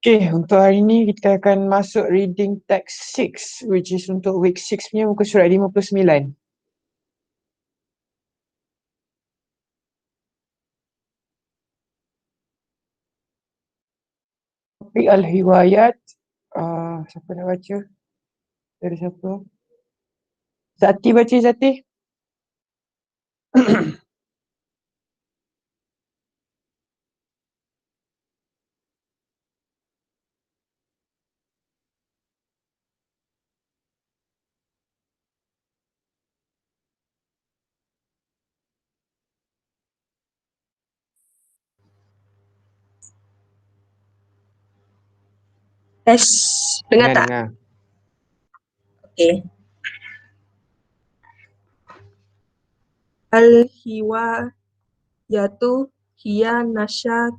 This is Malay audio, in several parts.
Okay, untuk hari ni kita akan masuk reading text 6, which is untuk week 6 punya muka surat 59. Topik Al-Hiwayat. Siapa nak baca? Dari siapa? Zati baca, Zati. Tes, dengar tak? Dengar. Okey. Al-hiwayatu hiya nasyat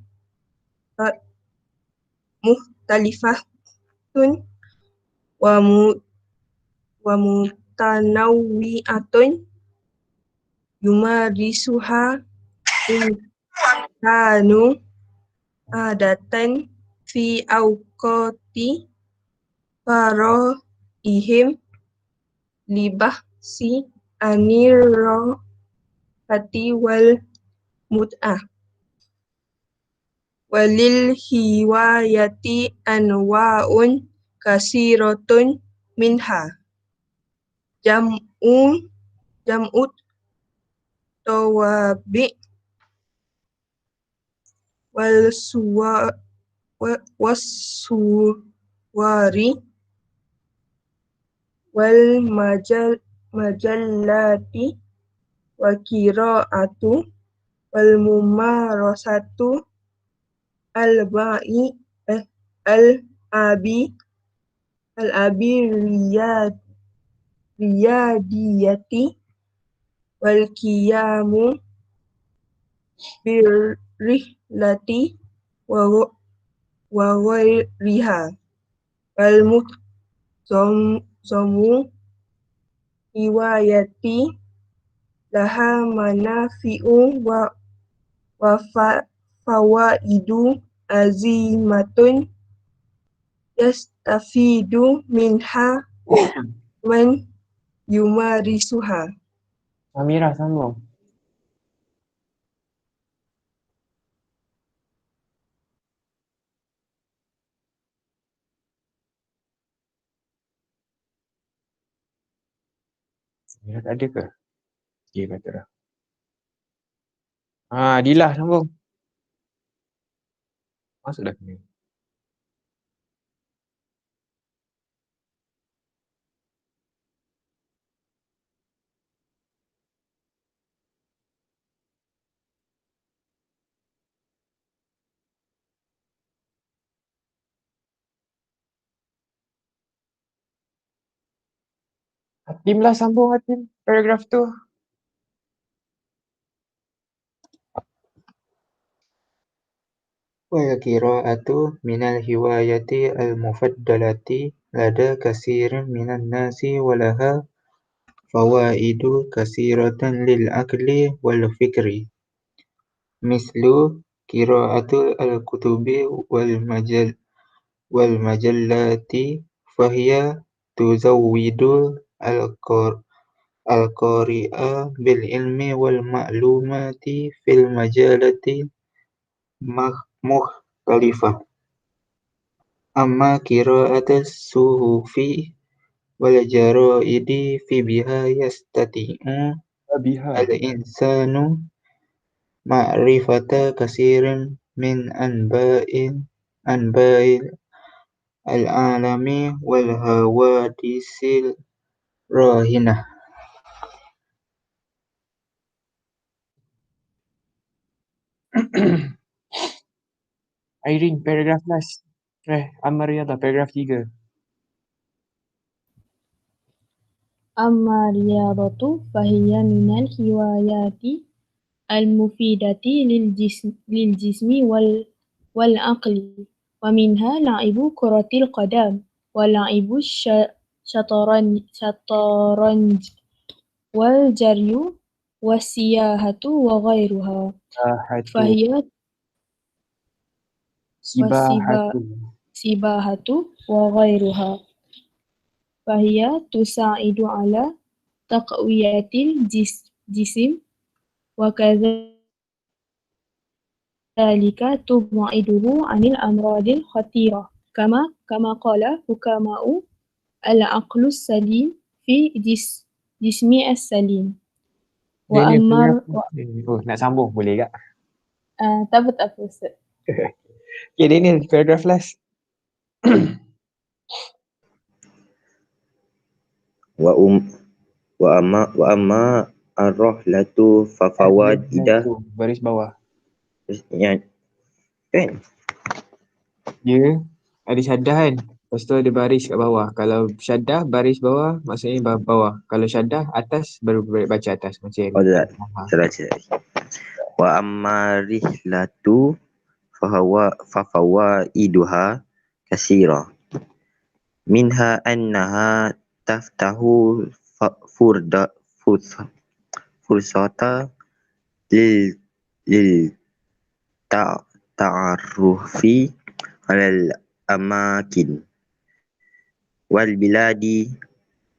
muhtalifatun wa mutanawwi'atun yumarisuha insanu adatan fi awqati faraihim libahsi anirahati wal mut'ah. Walil hiwayati anwa'un kasiratun minha jam'ut tawabi wasuwari wal majallati wa qira'atu wal mumarasatu al-abi riyadiyati wal qiyamu birrihlati wa ghairiha wal mutzamu hiwayati laha manafi'u wa fawaidu azimatun yastafidu minha man yumarisuha. Amirah sambung. Amirah tak ada ke? Okay, kata dah. Dilah sambung. Masuk dah kena. Hatim lah sambung, Hatim. Paragraf tu. Wal qira'atu minal hiwayati al-mufaddalati lada kasirin minan nasi walaha fawaidu kasiratan lil akli wal fikri. Mislu qira'atul al-kutubi wal majallati fahiya tuzawwidu al-qari'a bil ilmi wal ma'lumati fil majalati mukhtalifah. Amma qira'atus suhufi wal jaraidi fi biha yastati'u Biha. al-insanu ma'rifata kasirin min anba'il al-alami wal hawadisil rahinah. Irene, paragraf last. Amariyah, paragraf 3. Amma riyadatu fahiya minal hiwayati al-mufidati lil jismi wal aqli wa minha la'ibu kuratil qadam wa la'ibu shataranj wal jaryu wasiyahatu wa ghairuha fahiya Sibahatu. والسباحة وغيرها، فهي تساعد على تقوية الجسم، وكذلك تبعده عن الأمراض الخطيرة، كما قال حكماء العقل السليم في جسم السليم. Dia ni punya وأما oh, nak sambung boleh tak? tak apa Ustaz. Okay, dia ni paragraph last. wa amma ar-rahlatu fa fawaidah Baris bawah. ya kan Dia ada syaddah kan? Lepas tu ada baris kat bawah. Kalau syaddah baris bawah maksudnya bawah. Kalau syaddah atas baru baca atas macam ni. tak salah. Wa amma rihlatu fa fawaiduha kasira minha annaha taftahu fursata lil ta'arrufi alal amakin wal biladi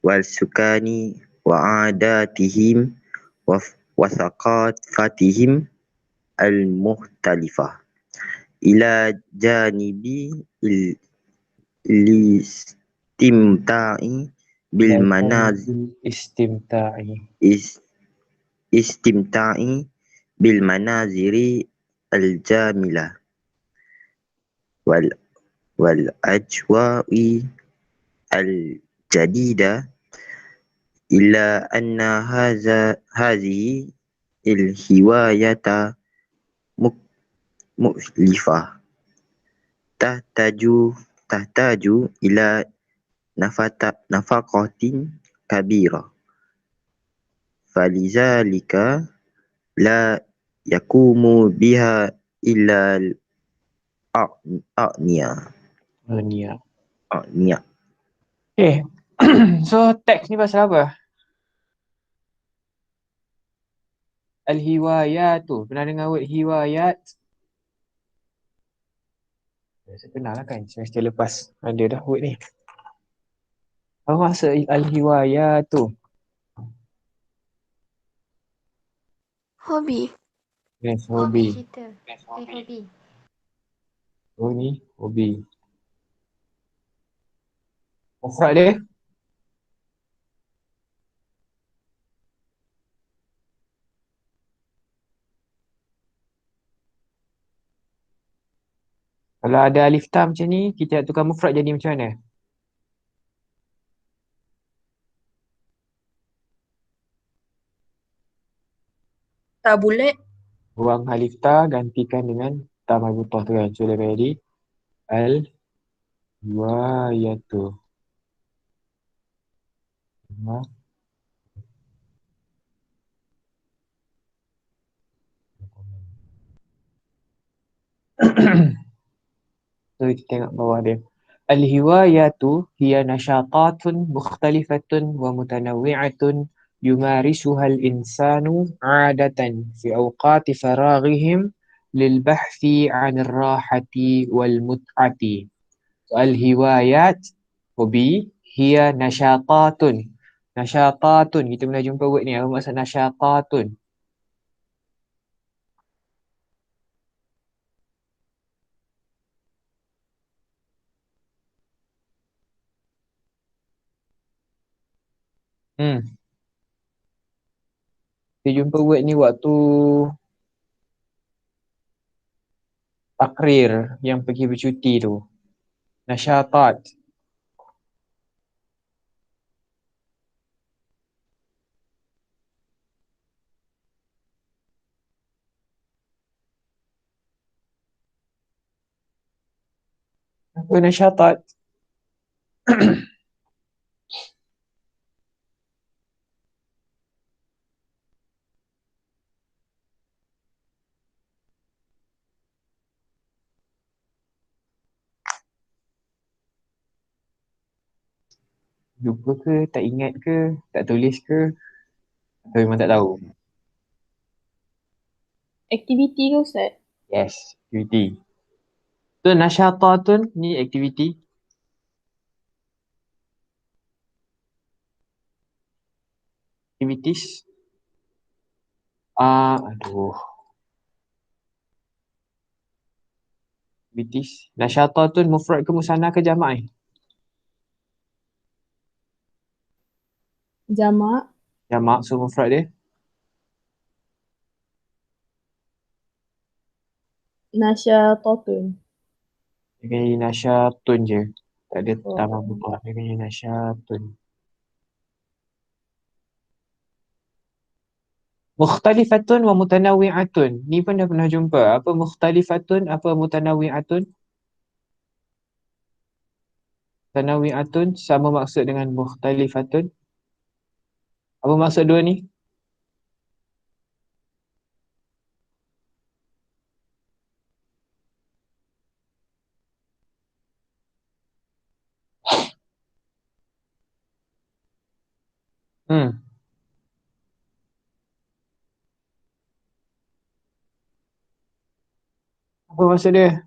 wal sukani wa adatihim wa thaqafatihim al mukhtalifah ila janibi istimta'i bil manazil istimta'i bil manaziri al jamila wal ajwa'i al jadida illa anna hazihi al hiwayata mu'lifah tahtaju ila nafaqatin kabira falizalika la yakumu biha illa al-a'niya. Okay. So teks ni pasal apa? Al-hiwayat tu. Pernah dengar word hiwayat? Saya kenal lah kan semester lepas ada dah word ni. Apa maksud al-hiwayat tu? Hobi. Yes, hobi. Cerita. Hobi. Oh ni, hobi. Mufrad dia? Kalau ada alif tam macam ni, kita nak tukar mufrad jadi macam mana? Tak bulat. Buang alif ta, gantikan dengan ta marbutah tu kan. So dia jadi al-hiwayatu. So kita tengok bawah dia. Al-hiwayatu hiya nashatatun mukhtalifatun wa mutanawwi'atun yumarisuha al-insanu 'adatan fi awqati faraghihim lilbahthi 'anil rahati wal mut'ati. So, al-hiwayat hobi hiya nashatatun. Nashatatun kita pernah jumpa word ni. Apa maksud nashatatun? Kita jumpa word ni waktu takrir yang pergi bercuti tu. Nasyatat. Apa nasyatat? Lupa ke, tak ingat ke, tak tulis ke, atau memang tak tahu? Aktiviti ke Ustaz? Yes, activity. So nasyatatun ni aktiviti. Activities. Aduh. Activities. Nasyatatun mufrad ke musanna ke jama'? Jamak. Jama', so mufrad dia. Nasyatatun. Dia kena jadi nasyatun je. Tak ada Oh. tambah buka. Dia kena jadi nasyatun. Mukhtalifatun wa mutanawwi'atun. Ni pun dah pernah jumpa. Apa mukhtalifatun, apa mutanawwi'atun? Mutanawwi'atun sama maksud dengan mukhtalifatun. Apa maksud dua ni? Hmm. Apa maksud dia?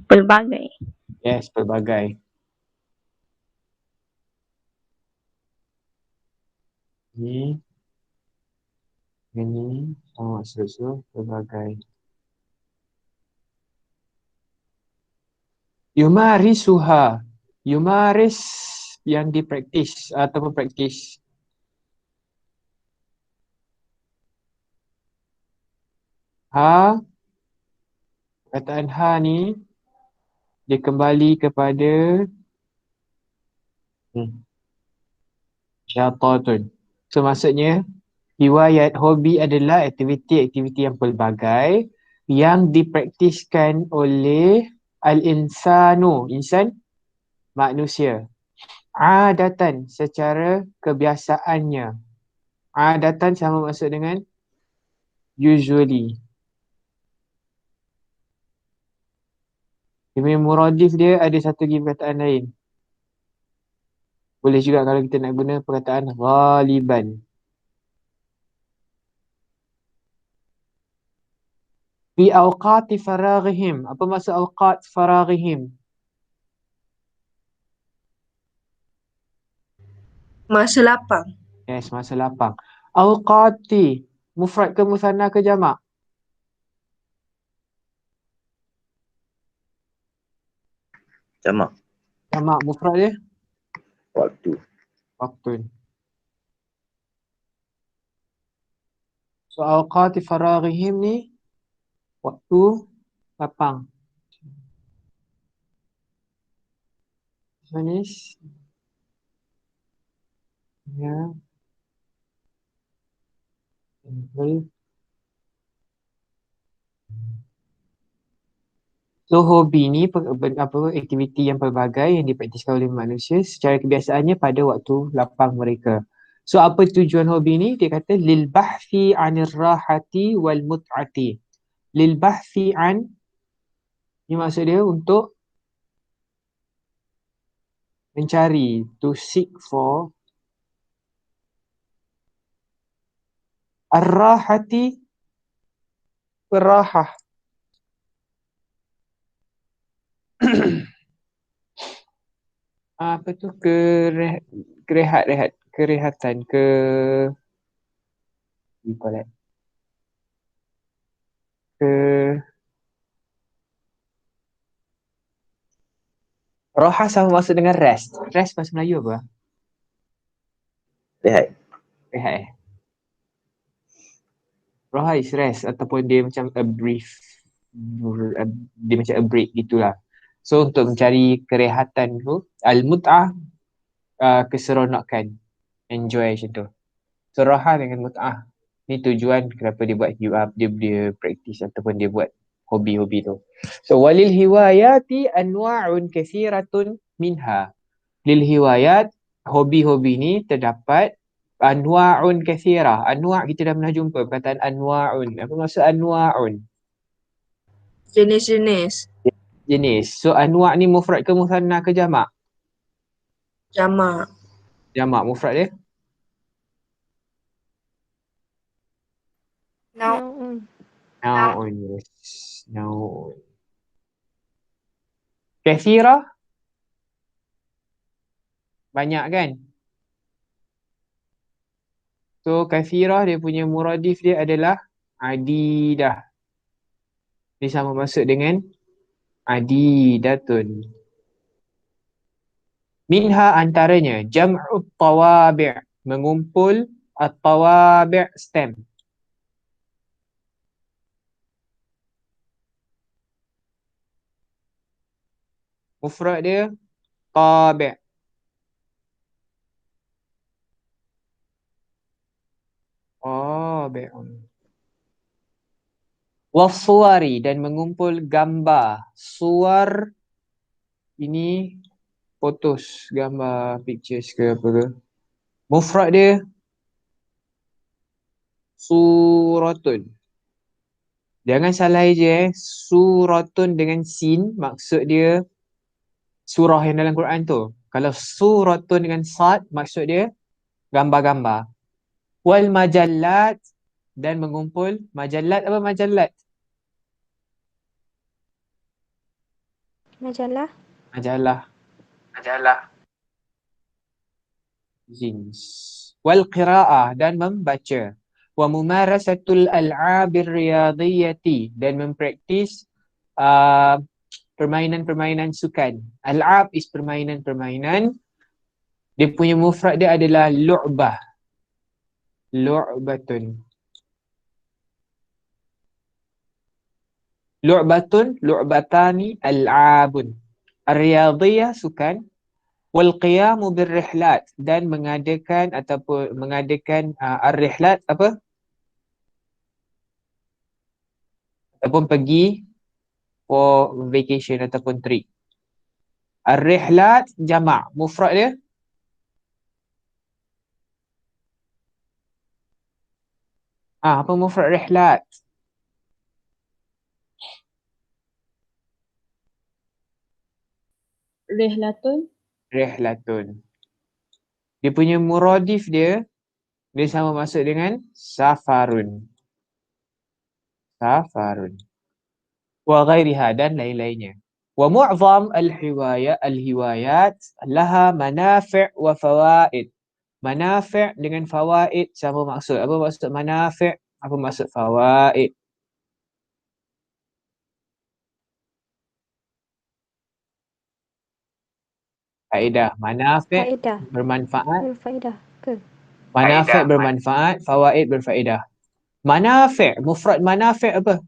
Pelbagai. Yes, pelbagai. Ni. Ini. Sama maksud so, pelbagai. Yumarisuha. Yumaris yang dipraktis ataupun praktis. Ha. Perkataan ha ni dia kembali kepada syatatun. So maksudnya hiwayat hobi adalah aktiviti-aktiviti yang pelbagai yang dipraktiskan oleh al-insanu, insan, manusia. Adatan, secara kebiasaannya. Adatan sama maksud dengan usually. Demi muradif dia ada satu lagi perkataan lain. Boleh juga kalau kita nak guna perkataan ghaliban. Fi awqati faraghihim. Apa maksud awqat faraghihim? Masa lapang. Yes, masa lapang. Awqati. Mufrad ke musanna ke jama'? Jamak. Jama'. Mufrad dia? Waktu. Waktu. So awqati faraghihim ni waktu lapang. Manis. Ya. So hobi ni aktiviti yang pelbagai yang dipraktiskan oleh manusia secara kebiasaannya pada waktu lapang mereka. So apa tujuan hobi ni? Dia kata lil bahthi 'anir rahati wal mut'ati. Lil bahthi an ni maksud dia untuk mencari, to seek for ar-rahati, berahah. Apa tu kerehatan roha sama maksud dengan rest. Rest bahasa Melayu apa? Rehat. Rehat. Roha is rest ataupun dia macam a brief, dia macam a break gitulah. So untuk mencari kerehatan tu, al-mut'ah, keseronokan, enjoy macam tu. So roha dengan mut'ah ni tujuan kenapa dia buat dia praktis ataupun dia buat hobi-hobi tu. So walil hiwayati anwa'un kathiratun minha. Lil hiwayat, hobi-hobi ni terdapat anwa'un kathirah. Anwa' kita dah pernah jumpa perkataan anwa'un. Apa maksud anwa'un? Jenis-jenis. Jenis. So anwa' ni mufrad ke musanna ke jama'? Jamak. Jama'. Mufrad dia? Naun. Naun. Yes. Naun. Kathirah banyak kan? So kathirah dia punya muradif dia adalah adidah. Dia sama masuk dengan adidatun. Minha antaranya jam'ut tawabi', mengumpul at-tawabi' stamp. Mufrad dia tabi'. Tabi'un. Wassuwari, dan mengumpul gambar. Suwar ini fotos, gambar, pictures ke apa ke. Mufrad dia suratun. Jangan salah je suratun dengan sin, maksud dia surah yang dalam Quran tu. Kalau suratun dengan sad, maksud dia gambar-gambar. Wal majallat, dan mengumpul majallat. Apa majallat? Majalah. Majalah. Zins. Wal qira'ah, dan membaca. Wa mumarasatul al'abir riyadiyati, dan mempraktis permainan-permainan sukan. Al'ab is permainan-permainan. Dia punya mufrad dia adalah lu'bah. Lu'batun. Lu'batun, lu'batani, al'abun. Ar-riyadiyah sukan. Wal qiyamu birrihlat, dan mengadakan ar-rihlat apa? Ataupun pergi for vacation ataupun trip. Ar-rihlat jama', mufrad dia apa mufrad rihlat? Rihlatun. Rihlatun. Dia punya muradif dia sama masuk dengan safarun. Safarun. Wa ghairiha, dan lain-lainnya. Wa mu'zam al-hiwayat laha manafi' wa fawaid. Manafi' dengan fawaid sama maksud. Apa maksud manafi'? Apa maksud fawaid? Faedah. Manafi' Faedah. bermanfaat. Faedah ke? Manafi' bermanfaat, fawaid berfaedah. Manafi', mufrad manafi' apa?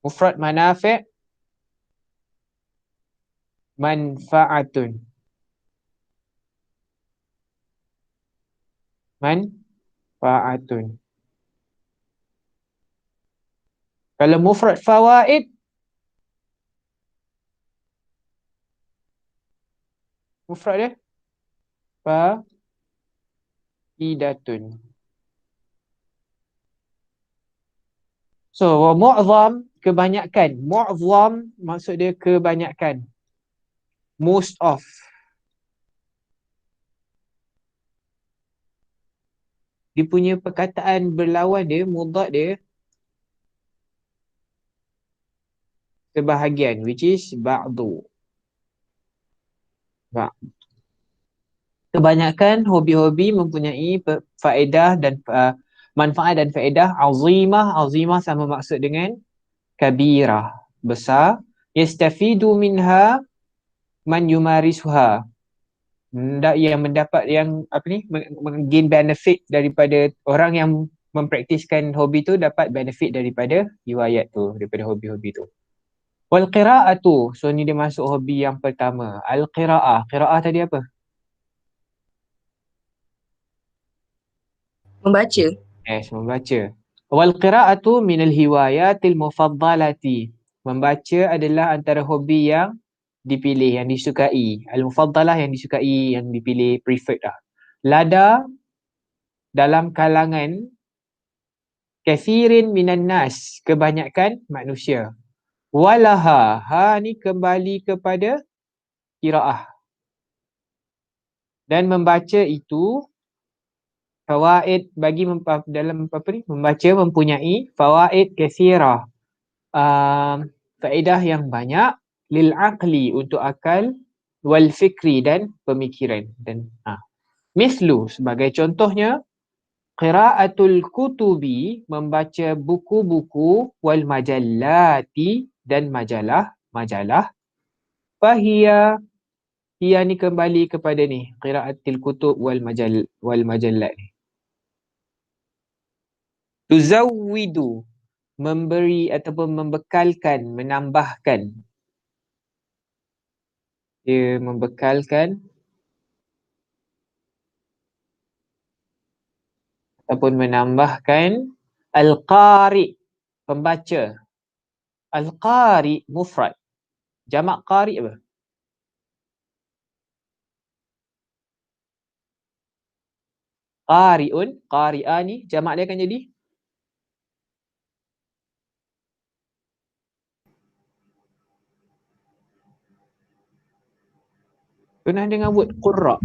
Mufrad manafi' manfa'atun. Manfa'atun. Kalau mufrad fawaid, mufrad dia faidatun. So, wa mu'zam, kebanyakan. Mu'zam maksud dia kebanyakan. Most of. Dia punya perkataan berlawan dia, mudhaf dia sebahagian, which is ba'du. Kebanyakan hobi-hobi mempunyai faedah dan manfaat dan faedah azimah. Azimah sama maksud dengan kabirah, besar. Yastafidu minha man yumarisuha. Yang mendapat yang gain benefit daripada orang yang mempraktiskan hobi tu, dapat benefit daripada riwayat tu, daripada hobi-hobi tu. Wal qira'atu, so ni dia masuk hobi yang pertama. Al qira'ah. Qira'ah tadi apa? Membaca. Yes, membaca. Wal qira'atu minal hiwayatil mufaddalati. Membaca adalah antara hobi yang dipilih, yang disukai. Al-mufaddalah, yang disukai, yang dipilih, preferred lah. Lada, dalam kalangan kathirin minan nas, kebanyakan manusia. Walaha, ha ni kembali kepada qira'ah. Dan membaca itu fawaid bagi dalam apa ni membaca mempunyai fawaid kathirah, faedah yang banyak, lil aqli untuk akal, wal fikri dan pemikiran. Dan mislu sebagai contohnya, qiraatul kutubi membaca buku-buku, wal majallati dan majalah. Fahiya, ia ni kembali kepada ni qiraatil kutub wal majallat ni. Tuzawwidu memberi ataupun membekalkan, menambahkan. Dia membekalkan ataupun menambahkan al-qari, pembaca. Al-qari mufrad. Jamak qari apa? Qari'un, qari'ani, jamak dia akan jadi pernah dengar word qurra?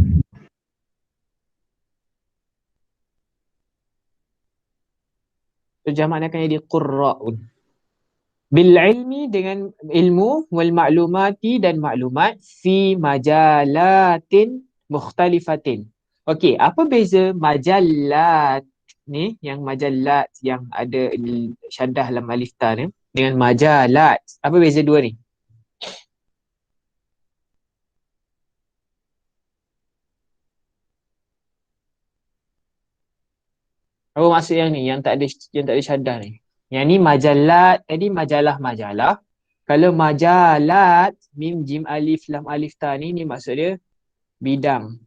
So jamak dia akan jadi qurra'un. Bil ilmi dengan ilmu, wal ma'lumati dan maklumat, fi majalatin mukhtalifatin. Okey, apa beza majallat ni, yang majallat yang ada syaddah dalam alif ta ni, dengan majalat? Apa beza dua ni? Apa maksud yang ni, yang tak ada syaddah ni? Yang ni majallat, tadi majalah. Kalau majalat, mim jim alif lam alif ta ni maksud dia bidang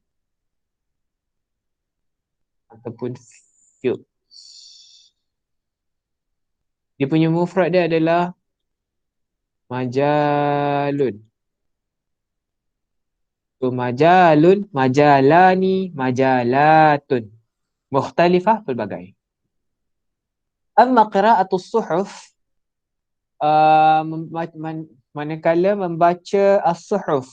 ataupun field. Dia punya mufrad dia adalah majalun. So majalun, majalani, majalatun. Mukhtalifah, pelbagai. Amma qira'atus suhuf, manakala membaca as-suhuf,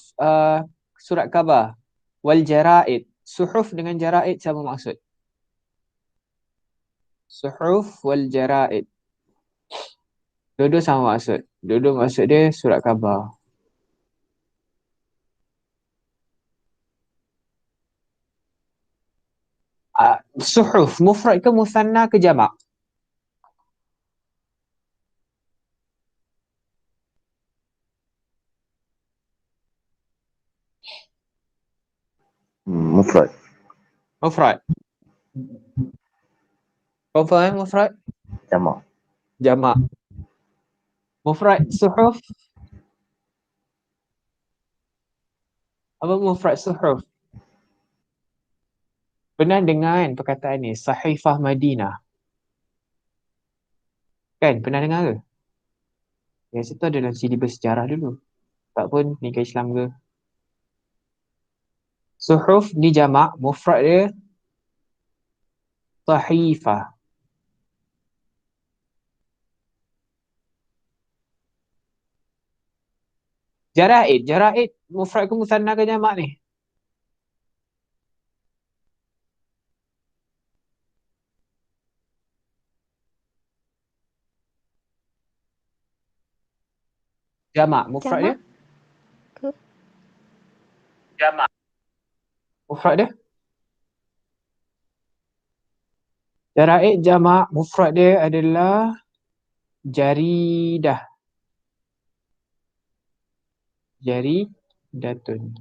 surat khabar, wal jaraid. Suhuf dengan jaraid sama maksud. Suhuf wal jaraid. Dua-dua sama maksud. Dua-dua maksud dia surat khabar. Suhuf, mufrad ke musanna ke jamak? Mufrad. Mufrad. Kau faham mufrad? Jamak. Jamak. Mufrad suhuf. Apa mufrad suhuf? Pernah dengar kan perkataan ni, Sahifah Madinah? Kan, pernah dengar ke? Ya, situ ada dalam silibus sejarah dulu. Tak pun nikah Islam ke. Suhuf ni jamak, mufrad dia Sahifah. Jaraid mufrad ke musanna ke jamak ni? Jamak, mufrad dia? Jamak. Mufrad dia? Jaraid jamak, mufrad dia adalah jaridah. Jaridatun.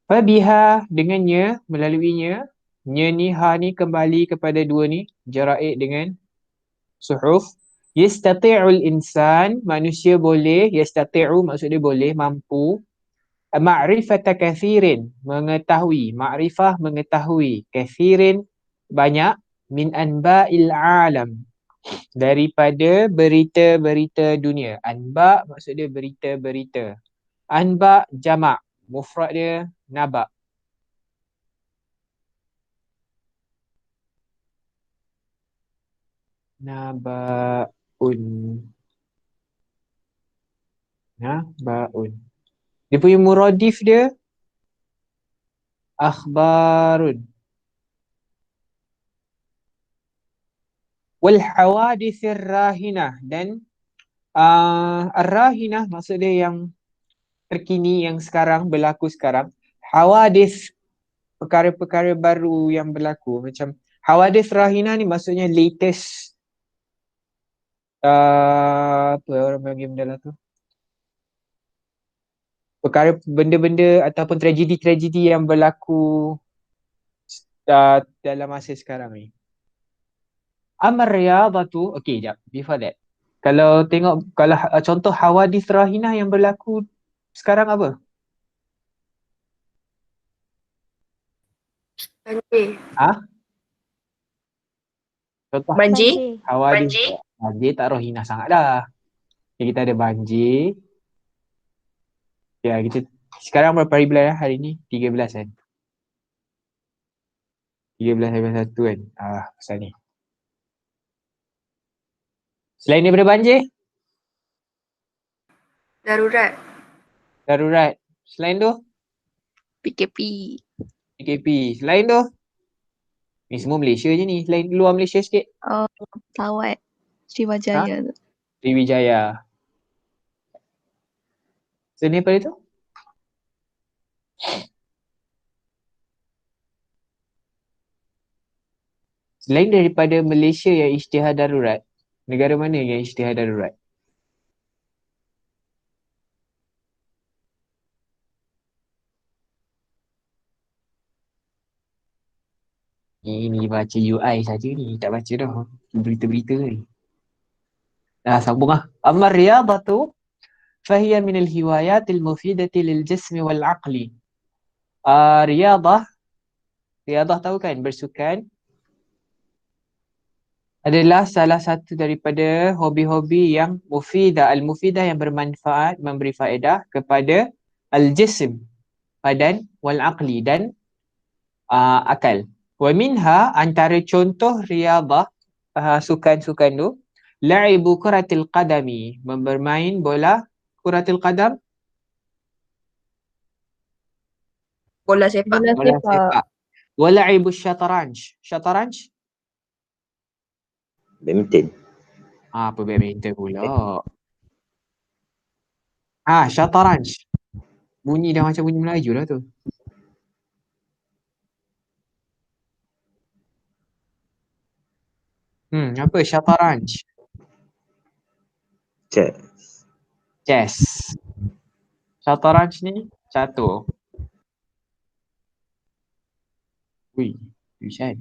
Fabiha, dengannya, melaluinya, nya ni, ha ni kembali kepada dua ni, jaraid dengan suhuf. Yastati'ul insan, manusia boleh, yastati'u maksud dia boleh, mampu. Ma'rifata kathirin, mengetahui, ma'rifah mengetahui, kathirin banyak, min anba'il alam, daripada berita-berita dunia. Anba maksud dia berita-berita. Anba jamak, mufrad dia naba. Nabaun. Nabaun. Dia punya muradif dia akhbarun. Wal hawadithir rahinah, dan ar-rahinah maksud dia yang terkini, yang sekarang berlaku sekarang. Hawadith, perkara-perkara baru yang berlaku. Macam hawadith rahinah ni maksudnya latest, apa orang panggil benda lah tu, perkara benda-benda ataupun tragedi-tragedi yang berlaku dalam masa sekarang ni. Amar riyadatu, okay jap, before that, kalau tengok, kalau contoh hawadith rahinah yang berlaku sekarang apa? Banjir. Contoh Banjir. hawadith. Banjir tak rahinah sangat dah. Kita ada banjir. Ya, kita sekarang berapa hari bulan hari ni? 13 kan? 13/1 kan? Pasal ni. Selain daripada banjir, Darurat. darurat. Selain tu, PKP. PKP. Selain tu, ni semua Malaysia je ni. Selain luar Malaysia sikit. Tawat. Sriwijaya tu. Sriwijaya. Selain daripada tu? Selain daripada Malaysia yang isytihar darurat, negara mana yang isytihar darurat? Ini baca UI saja ni, tak baca dah berita-berita ni. Sambung lah. Amma riyadatu fahiya minal hiwayatil mufidati lil jismi wal aqli. Riyadah tahu kan, bersukan adalah salah satu daripada hobi-hobi yang mufidah. Al-mufidah yang bermanfaat, memberi faedah kepada al-jism, badan, wal aqli, dan akal. Wa minha, antara contoh riyadah, sukan-sukan tu, la'ibu kuratil qadami, bermain bola kuratil qadam, Bola sepak. Bola sepak. wa la'ibu syataranj. Syataranj? Badminton. Apa badminton pula? Syataranj. Bunyi dah macam bunyi Melayu lah tu. Apa syataranj? Chess. Syataranj ni catur. Tulisan.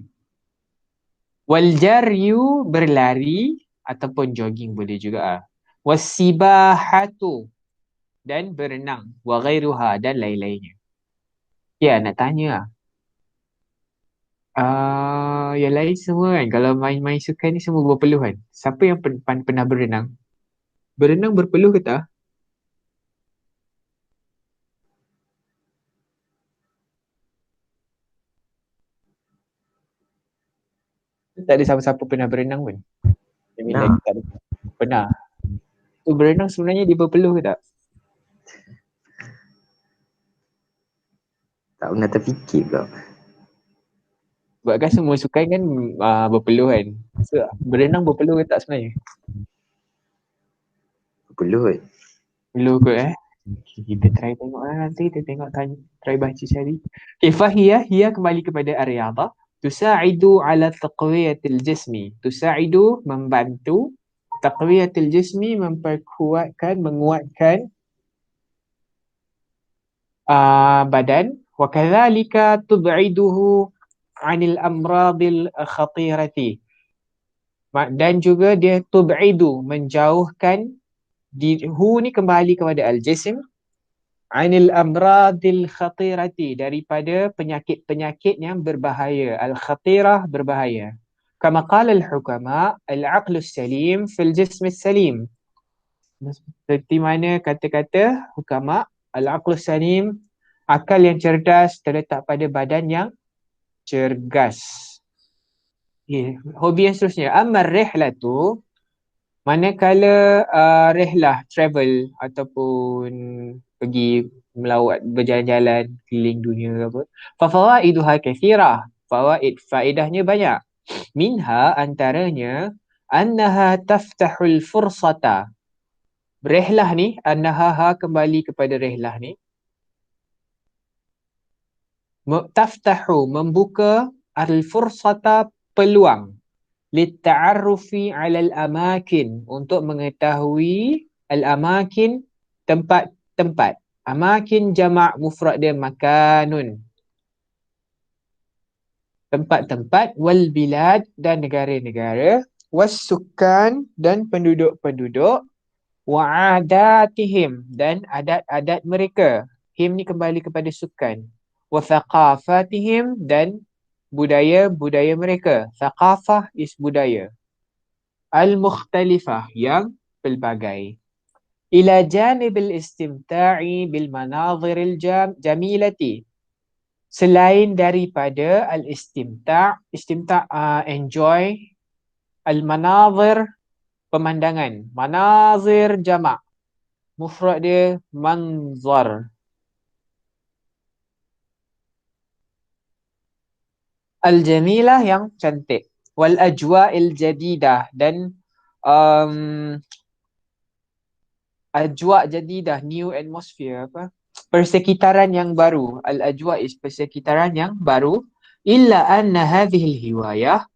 Wal jaryu, berlari ataupun jogging boleh juga. Wasibahatu, dan berenang. Wa ghairuha, dan lain-lainnya. Ya, nak tanya yang lain semua kan, kalau main-main sukan ni semua berpeluh kan. Siapa yang pernah berenang? Berenang berpeluh ke tak? Tak ada siapa-siapa pernah berenang pun. Nah. Tak ada. Pernah. So berenang sebenarnya dia berpeluh ke tak? Tak pernah terfikir pula. Sebab kan semua sukan kan berpeluh kan. So berenang berpeluh ke tak sebenarnya? Perlu kot. Perlu kot Okay, kita try tengok lah nanti. Kita tengok, try baca cari. Okay, fahiyah kembali kepada ar-riyadah. Tusa'idu ala taqwiyatil jismi. Tusa'idu, membantu. Taqwiyatil jismi, menguatkan badan. Wa kadzalika tub'iduhu 'anil amradil khatirati. Dan juga dia tub'idu, menjauhkan. Hu ni kembali kepada al-jism, 'anil amradil khatirati, daripada penyakit-penyakit yang berbahaya. Al-khatirah, berbahaya. Kama qala al-hukama, al-aqlus salim fil jismis salim. Seperti mana kata-kata hukama, al-aqlus salim, akal yang cerdas terletak pada badan yang cergas. Hobi yang seterusnya, amma rihlatu, manakala rihlah, travel ataupun pergi melawat, berjalan-jalan keliling dunia ke apa. Fawaiduha kathirah. Faedahnya banyak. Minha antaranya annaha taftahul fursata. Rehlah ni, annaha kembali kepada rehlah ni. Taftahu membuka al-fursata peluang litta'arrufi 'alal amakin untuk mengetahui al-amakin tempat-tempat. Amakin jamak mufrad dia makanun. Tempat-tempat wal bilad dan negara-negara was sukan dan penduduk-penduduk wa adatihim dan adat-adat mereka. Him ni kembali kepada sukan. Wa thaqafatihim dan budaya-budaya mereka. Thaqafah is budaya. Al-mukhtalifah yang pelbagai. Ila janibil istimta'i bil manaziril jamilati. Selain daripada al-istimta', enjoy, al-manazir pemandangan. Manazir jamak. Mufrad dia manzar. Al-jamilah yang cantik. Wal ajwa'il jadidah dan ajwa' jadidah, new atmosphere apa? Persekitaran yang baru. Al-ajwa' is persekitaran yang baru. Illa anna hadhil hiwayah,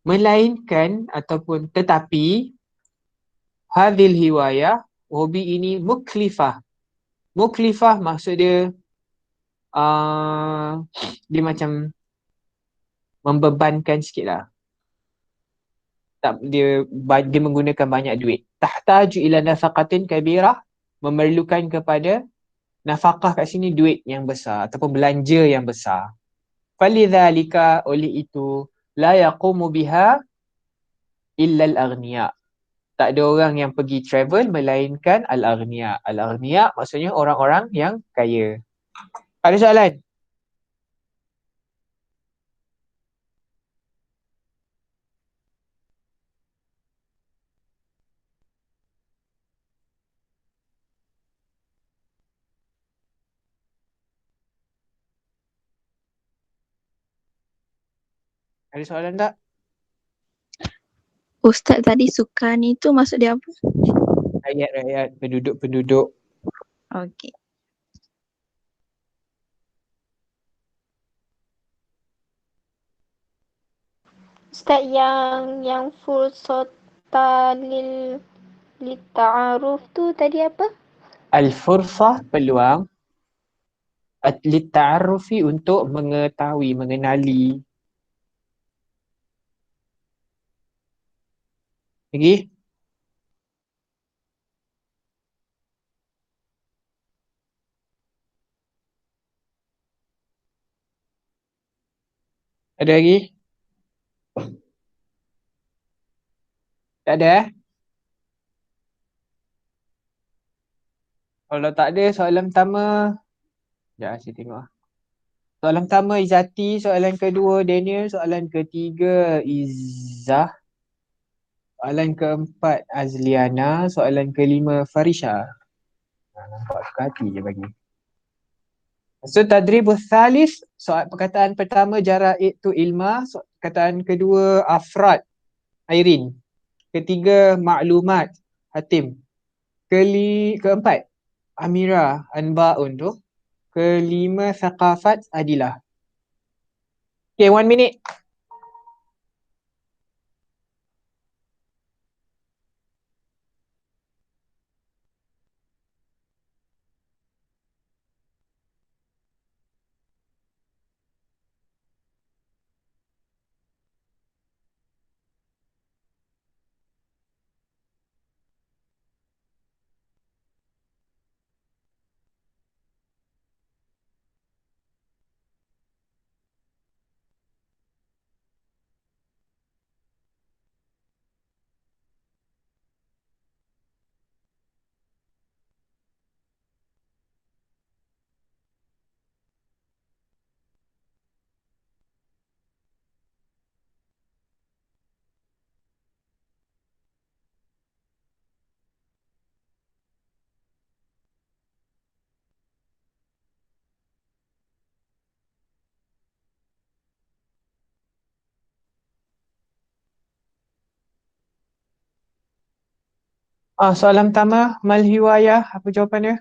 melainkan ataupun tetapi hadhil hiwayah, hobi ini muklifah. Muklifah maksud dia dia macam membebankan sikit lah. Dia menggunakan banyak duit. Tahtaju ila nafaqatin kabirah, memerlukan kepada nafkah kat sini duit yang besar ataupun belanja yang besar. Falidzalika, oleh itu, la yaqumu biha illa al-aghniya. Tak ada orang yang pergi travel melainkan al-aghniya. Al-aghniya maksudnya orang-orang yang kaya. Ada soalan? Ada soalan tak? Ustaz tadi sukan itu maksud dia apa? Rakyat-rakyat, penduduk-penduduk. Okey. Ustaz, yang full sota lil ta'aruf tu tadi apa? Al-fursah peluang, lit-ta'arrufi untuk mengetahui, mengenali. Lagi? Ada lagi? Tak ada eh? Kalau tak ada soalan pertama, sekejap saya tengok. Soalan pertama Izzati, soalan kedua Daniel, soalan ketiga Izzah, soalan keempat Azliana, soalan kelima Farisha. Nampak suka hati je bagi. So tadribus thalith, soal perkataan pertama Jara'id tu Ilma, perkataan kedua Afrad Airin, ketiga Maklumat Hatim, keempat Amira Anba'un tu, kelima Thaqafat Adilah. Okay, 1 minute. Soalan pertama, mal hiwayah, apa jawapannya?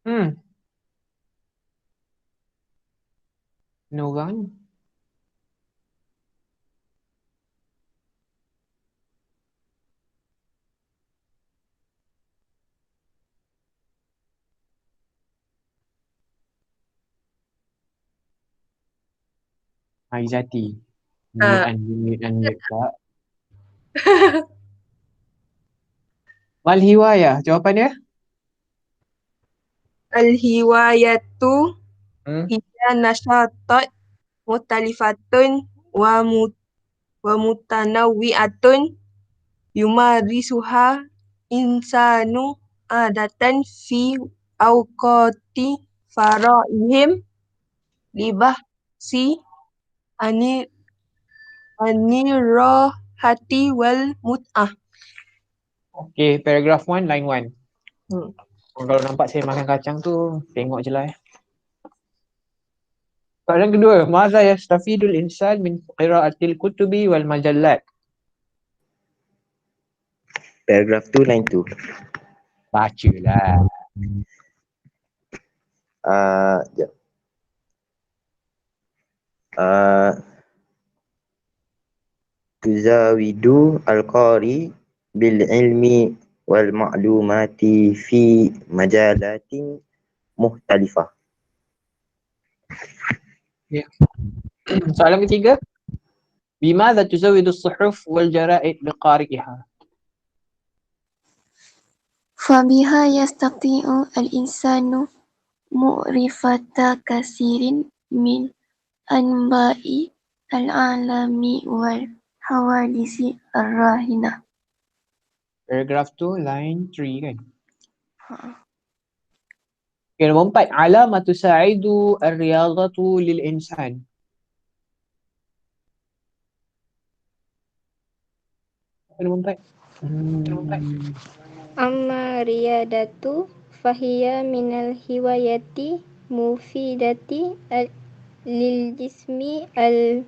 Hmm, no orang ni. Aizati. Ah. Mute tak. Mal hiwayah, jawapannya? Al-hiwayatu Hmm. hiya nasyatat mutalifatun wa mutanawwi'atun yumarisuha insanu adatan fi awqati faraihim libahsi ani anirahati wal mut'ah. Okay, paragraph 1, line 1. Hmm. Kalau nampak saya makan kacang tu, tengok je lah Soalan kedua, Maza yastafidul insan min qiraatil kutubi wal majallat. Paragraph 2, line 2. Bacalah. Sekejap. Tuzawidu al-qari bil ilmi wal ma'lumati fi majalatin muhtalifah. Soalan ketiga, bimadha tuzawidu as-suhuf wal jara'id liqari'iha. فبها يستطيع الإنسان معرفة كثير من أنباء العالم والحوادث الراهنة. Paragraph 2, line 3 kan. Okay, nombor 4, alamatu sa'idu ar-riyadatu lil insan. Nombor 4. Amma riyadatu fahiya minal hiwayati mufidati lil jismi al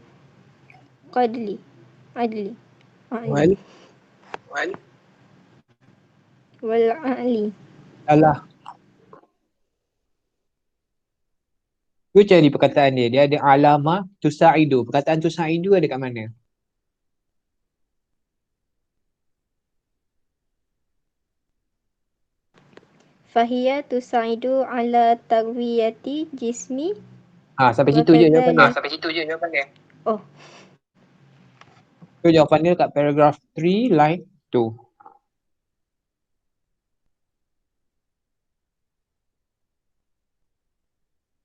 adli. Wal Wal a'li. alah. Gue cari perkataan dia. Dia ada alama tusa'idu. Perkataan tusa'idu ada kat mana? Fahiya tusaidu ala taqwiyati jismi Sampai wa situ je jawapan dia. kadzalika. Oh, So jawapan dia kat paragraph 3, line 2.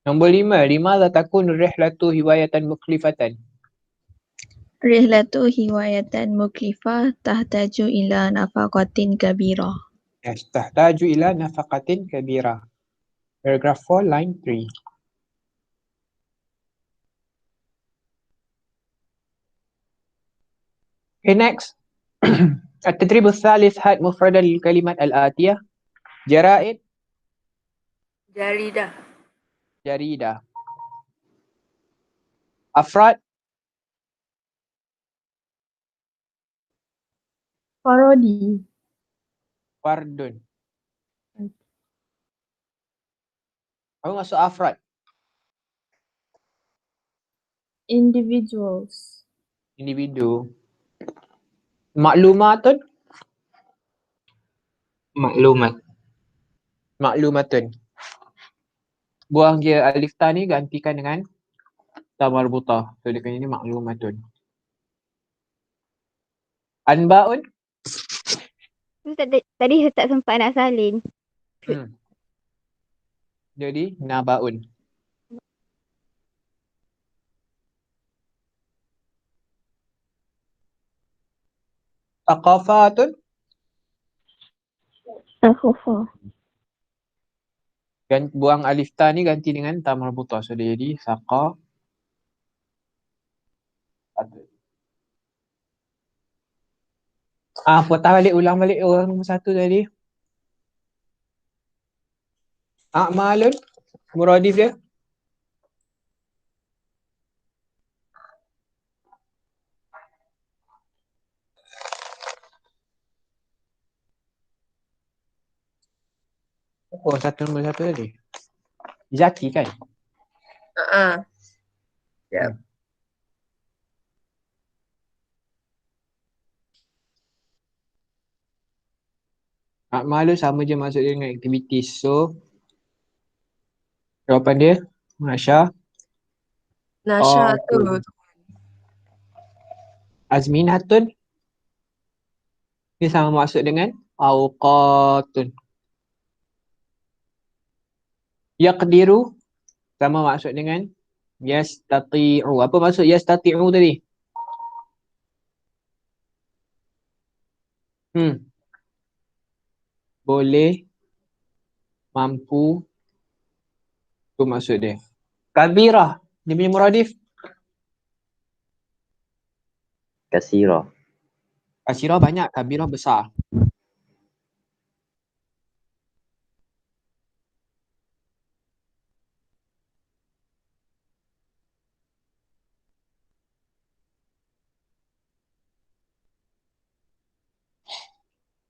Nombor 5, limadha takunu rihlatu hiwayatan mukhlifatan. Rihlatu hiwayatan muklifah tahtaju ila nafaqatin kabirah. Yes, tahtaju ila nafaqatin kabira. Paragraph 4, line 3. Okay, next. التدريب الثالث هات مفردا للكلمات الآتية. جرائد. Jaridah. جريدة. أفراد. Parodi. Fardun. Apa maksud afrad? Individuals. Individu. Maklumatun. Maklumat. Maklumatun. Buang je alif ta ni, gantikan dengan ta marbutah. So dia kena ni maklumatun. Anba'un. tadi tak sempat nak salin. Jadi naba'un. Thaqafatun. Akhufa. Buang alif ta ni, ganti dengan ta marbutah. So dia jadi saqa. Patah balik, ulang balik orang nombor satu tadi. A'malun, muradif dia. Oh, nombor satu tadi. Zaki kan? Yep. A'malu sama je maksud dia dengan activities. So, jawapan dia, Masya. Nasyatun. Azminatun, dia sama maksud dengan awqatun. Yaqdiru, sama maksud dengan yastati'u. Apa maksud yastati'u tadi? Boleh, mampu, itu maksud dia. Kabirah, dia punya muradif. Kasira. Kasirah banyak, kabirah besar.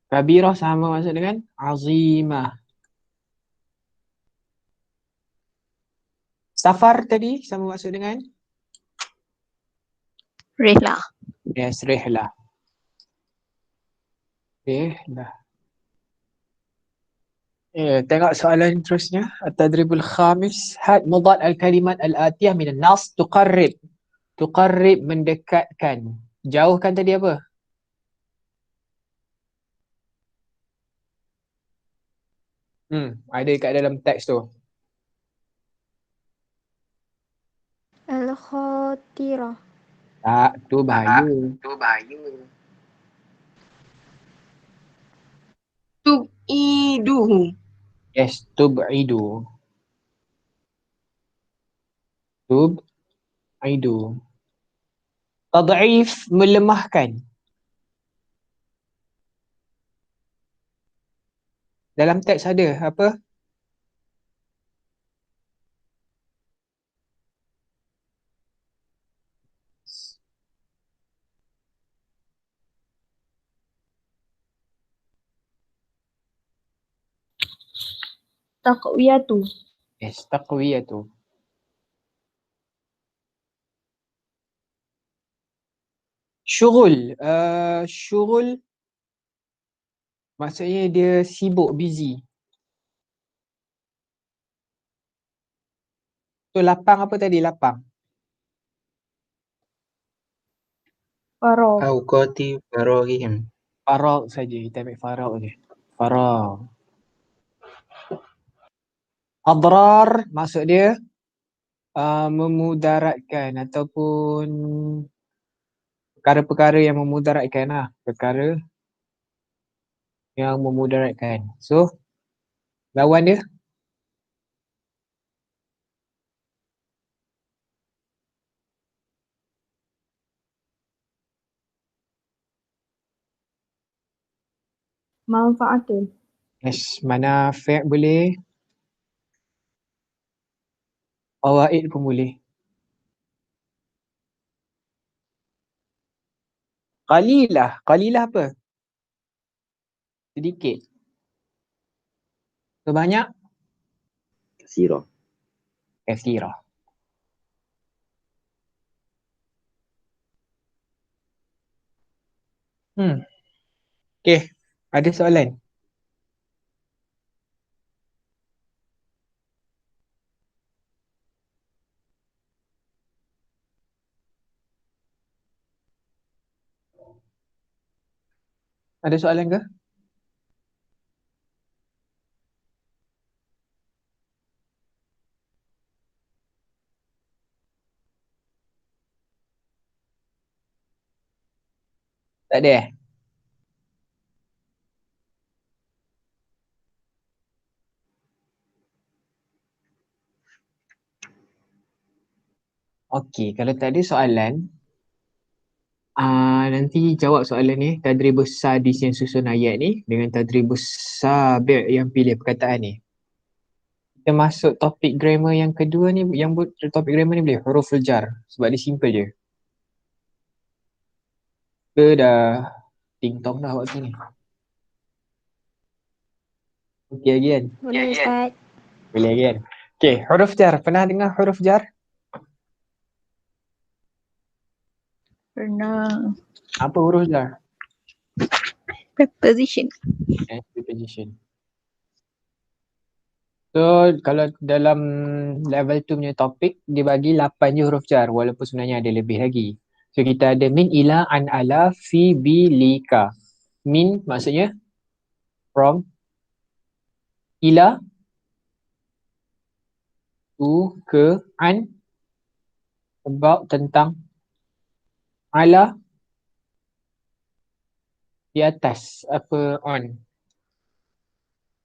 Kabirah sama maksud dengan azimah. Safar tadi sama maksud dengan Rihlah. yes, rihlah. Rihlah. Tengok soalan terusnya. At-tadribul khamis. Had mudad al-kalimat al-atiyah min an-nas tuqarrib. Tuqarrib mendekatkan. Jauhkan tadi apa? Ada kat dalam teks tu. Al-khatirah. Tak, tu bahaya. Tub'iduhu. Yes, tub'idu. Tub'idu. Tad'if, melemahkan. Dalam teks ada apa? Taqwiyatu. Yes, taqwiyatu. Syughul. Syughul maksudnya dia sibuk, busy. So, lapang apa tadi? Lapang. Faragh. Awqati faraghihim. Faragh saja. Kita ambil faragh je. Faragh. Adrar maksud dia memudaratkan ataupun perkara-perkara yang memudaratkan lah. Perkara yang memudaratkan. So, lawan dia Manfaatun. yes, manafi' boleh, fawaid pun boleh. Qalilah. Qalilah apa? Sedikit. Sebanyak? Kasira. Kathirah. Okay. Ada soalan? Ada soalan ke? Tak ada. Okey, kalau tak ada soalan, Nanti jawab soalan ni, tadribus sadis yang susun ayat ni dengan tadribus sabi' yang pilih perkataan ni. Kita masuk topik grammar yang kedua ni, yang topik grammar ni boleh huruful jar sebab dia simple je. Kita dah ting-tong dah waktu ni. Okey lagi kan? Boleh Ustaz. Boleh lagi kan? Okey, huruf jar. Pernah dengar huruf jar? Pernah. Apa huruf jar? Preposition. Preposition. So, kalau dalam level 2 punya topik, dia bagi 8 je huruf jar walaupun sebenarnya ada lebih lagi. So, kita ada min, ila, an, ala, fi, bi, li, ka. Min maksudnya from, ila, to, ke, an, about, tentang, ala, di atas, apa, on.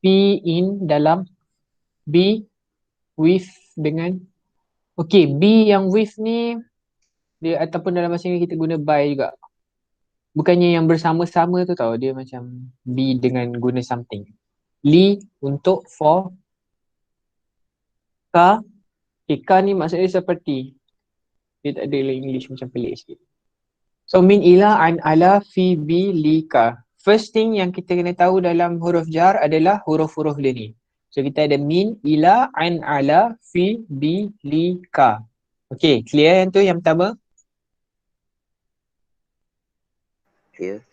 Fi, in, dalam, be, with, dengan. Okay, be yang with ni dia ataupun dalam bahasa Inggeris kita guna by juga. Bukannya yang bersama-sama tu tau, dia macam be dengan guna something. Li untuk, for, ka. Okay, ka ni maksudnya seperti. Dia tak ada English macam pelik sikit. So min, ila, an, ala, fi, bi, li, ka. First thing yang kita kena tahu dalam huruf jar adalah huruf-huruf dia ni. So kita ada min, ila, an, ala, fi, bi, li, ka. Okay, clear yang tu yang pertama? Clear.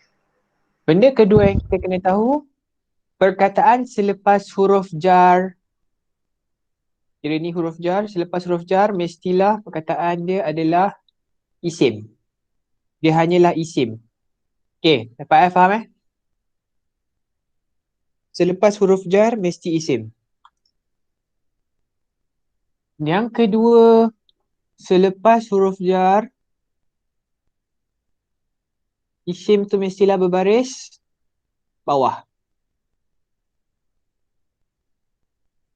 Benda kedua yang kita kena tahu, perkataan selepas huruf jar. Kira ni huruf jar, selepas huruf jar mestilah perkataan dia adalah isim. Dia hanyalah isim. Okay, dapat faham Selepas huruf jar mesti isim. Yang kedua, selepas huruf jar isim tu mestilah berbaris bawah.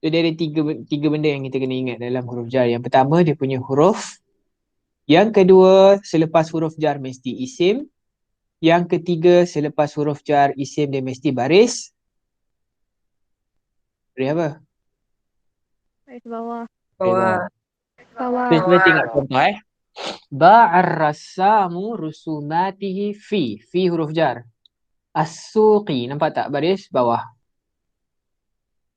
So dia ada tiga benda yang kita kena ingat dalam huruf jar. Yang pertama dia punya huruf. Yang kedua selepas huruf jar mesti isim. Yang ketiga selepas huruf jar isim dia mesti baris. Baris apa? Baris bawah. Bawah. Bawah. Kita cuba tengok contoh Ba'ar rassamu rusumatihi fi. Fi huruf jar. As-suqi. Nampak tak baris bawah.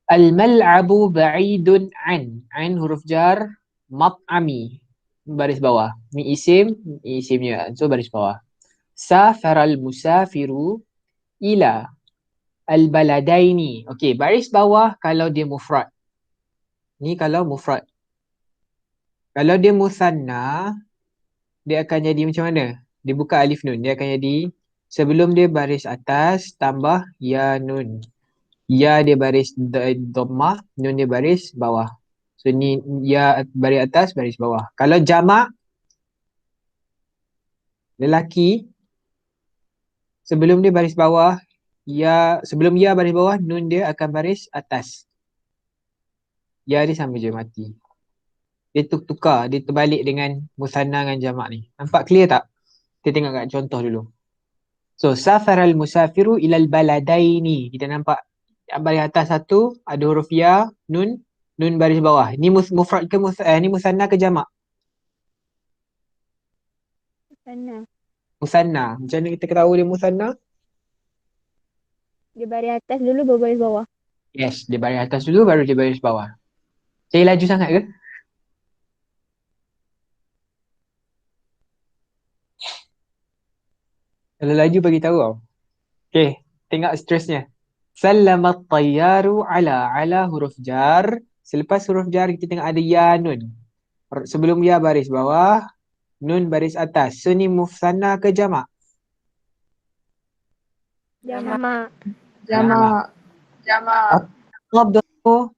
Al-mal'abu ba'idun an. An huruf jar. Mat'ami. Baris bawah. Ni isim. Ni isimnya. So baris bawah. Safaral musafiru ila al-baladaini. Okey, baris bawah kalau dia mufrad. Ni kalau mufrad. Kalau dia musanna, dia akan jadi macam mana? Dia buka alif nun. Dia akan jadi sebelum dia baris atas tambah ya nun. Ya dia baris dhammah, nun dia baris bawah. So ni ya baris atas, baris bawah. Kalau jamak lelaki, sebelum dia baris bawah, sebelum ya baris bawah, nun dia akan baris atas. Ya dia sama je mati. Dia tukar, dia terbalik dengan musanna dengan jamak ni. Nampak clear tak? Kita tengok kat contoh dulu. So, safaral musafiru ilal baladaini. Kita nampak baris atas satu, ada huruf ya, nun baris bawah. Ni mufrad ke ni musanna ke jamak? Sana. Musanna. Macam mana kita tahu dia musanna? Dia baris atas dulu baru baris bawah. Yes, dia baris atas dulu baru dia baris bawah. Saya laju sangat ke? Kalau laju bagi tahu tau. Okay, tengok seterusnya. Sallamat tayyaru ala huruf jar. Selepas huruf jar kita tengok ada ya nun. Sebelum ya baris bawah, nun baris atas. So ni musanna ke jamak? Jamak. Jamak. Qabdu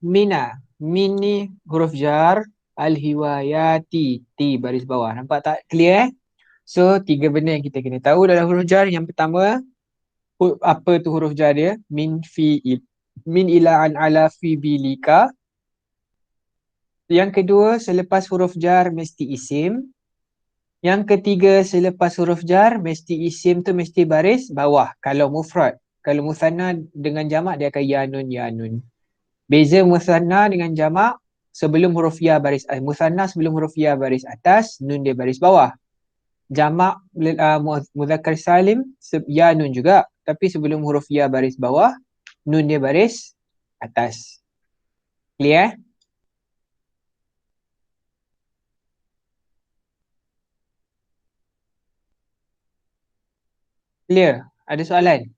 mina. Min ni huruf jar. Al-hiwayati. Ti baris bawah. Nampak tak? Clear So, tiga benda yang kita kena tahu dalam huruf jar. Yang pertama, apa tu huruf jar dia? Min, fi, min, ila, an, ala, fi, bi, li, ka. Yang kedua, selepas huruf jar mesti isim. Yang ketiga, selepas huruf jar, mesti isim tu mesti baris bawah. Kalau mufrad. Kalau musanna dengan jamak, dia akan ya nun, ya nun. Beza musanna dengan jamak, sebelum huruf ya baris musanna sebelum huruf ya baris atas, nun dia baris bawah. Jamak muzakkar salim ya nun juga, tapi sebelum huruf ya baris bawah, nun dia baris atas. Clear? Clear? Ada soalan?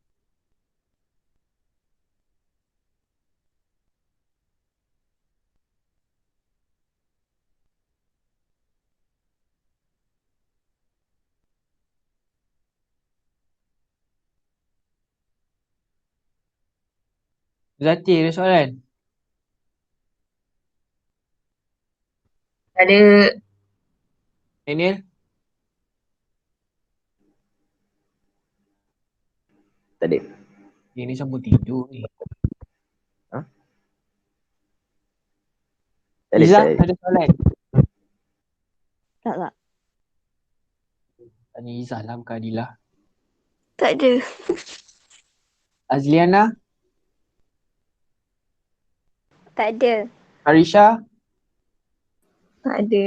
Zati, ada soalan? Ada. Daniel? Tak ada. Ini sambung tidur ni. Tak ada, Izzah, tak ada. ada soalan? Tak. Tanya Izzah lah, bukan Adilah. Tak ada. Azliana? Tak ada. Harisha? Tak ada.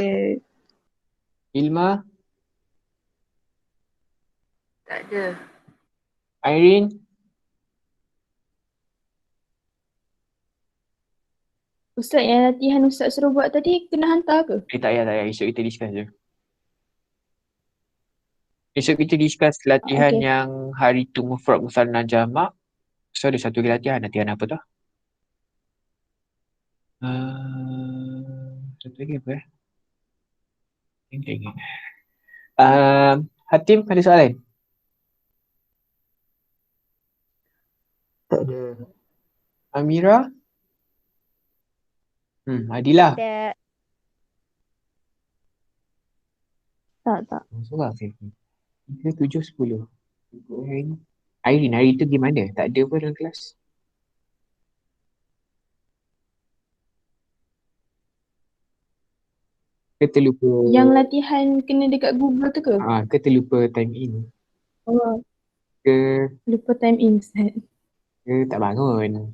Ilma? Tak ada. Irene? Ustaz, yang latihan Ustaz suruh buat tadi kena hantar ke? Tak payah. Esok kita discuss je. Esok kita discuss latihan Okey. yang hari tu mufrad musanna jamak. So ada satu lagi latihan apa tu? Satu lagi apa ingat. Hatim, ada soalan? Tak ada. Amira? Adilah? Ada. Tak. Surah Afif. 3, 7, 10. Irene, hari tu gimana? Tak ada pun dalam kelas. Ke terlupa? Yang latihan kena dekat Google tu ke? Ke terlupa time in? Oh, Ke lupa time in Ustaz. tak bangun?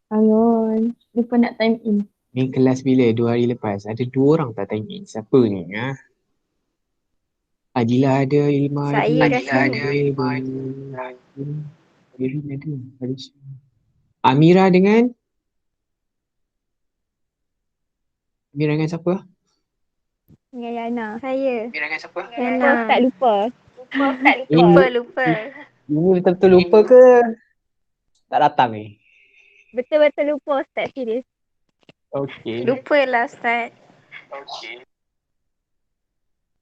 Bangun. Lupa nak time in. Ni kelas bila? 2 hari lepas. Ada 2 orang tak time in. Siapa ni? Adilah ada, Ilma ada. Saya kat sini. Irene ada. Harisha. Amira dengan? Amira dengan siapa? Dengan Yana. Saya. Amira dengan siapa? Yana. Tak lupa. Lupa. Ini betul-betul lupa ke? Tak datang ni? Betul-betul lupa Ustaz, serius. Okey. Lupalah Ustaz.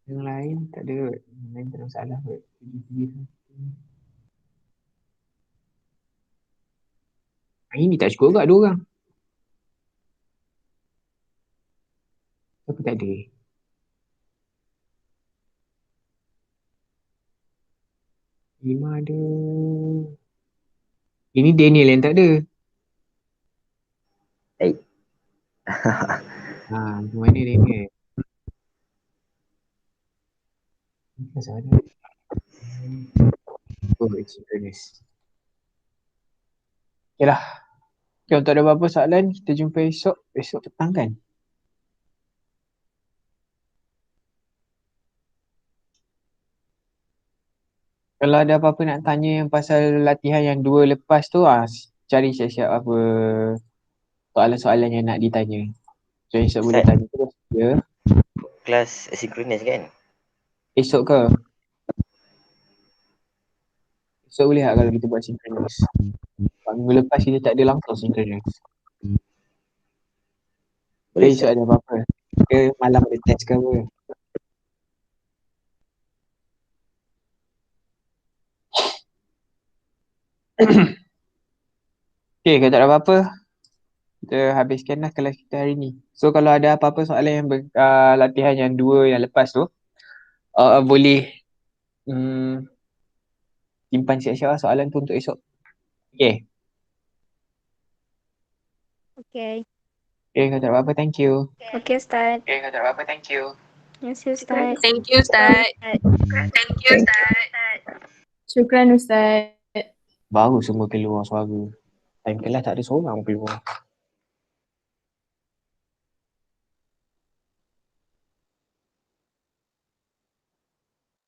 Yang lain tak ada. Yang lain tak ada masalah kot. Ini tak cukup kat 2 orang. Tapi tak ada. Lima ada. Ini Daniel yang tak ada. Mana Daniel? Pasal ada. Synchronous. Okay lah. Kalau tak ada apa-apa soalan, kita jumpa esok petang kan? Kalau ada apa-apa nak tanya yang pasal latihan yang 2 lepas tu, cari siap-siap apa soalan-soalan yang nak ditanya. So esok boleh Ustaz. tanya terus. Ya. Kelas asynchronous kan? Esok ke? Esok boleh tak kalau kita buat synchronous? Minggu lepas kita tak ada langsung synchronous. Boleh, Esok ada apa-apa? Ke malam ada test ke apa? Okay, kalau tak ada apa-apa, kita habiskan lah kelas kita hari ni. So kalau ada apa-apa soalan yang latihan yang 2 yang lepas tu, boleh simpan siap-siap lah soalan tu untuk esok. Okay. Okay. Okay, kalau tak ada apa-apa, thank you. Okey Ustaz. Okay, kalau tak ada apa-apa, thank you. Terima kasih Ustaz. Thank you Ustaz. Syukran Ustaz. Baru semua keluar suara. Time kelas tak ada seorang keluar.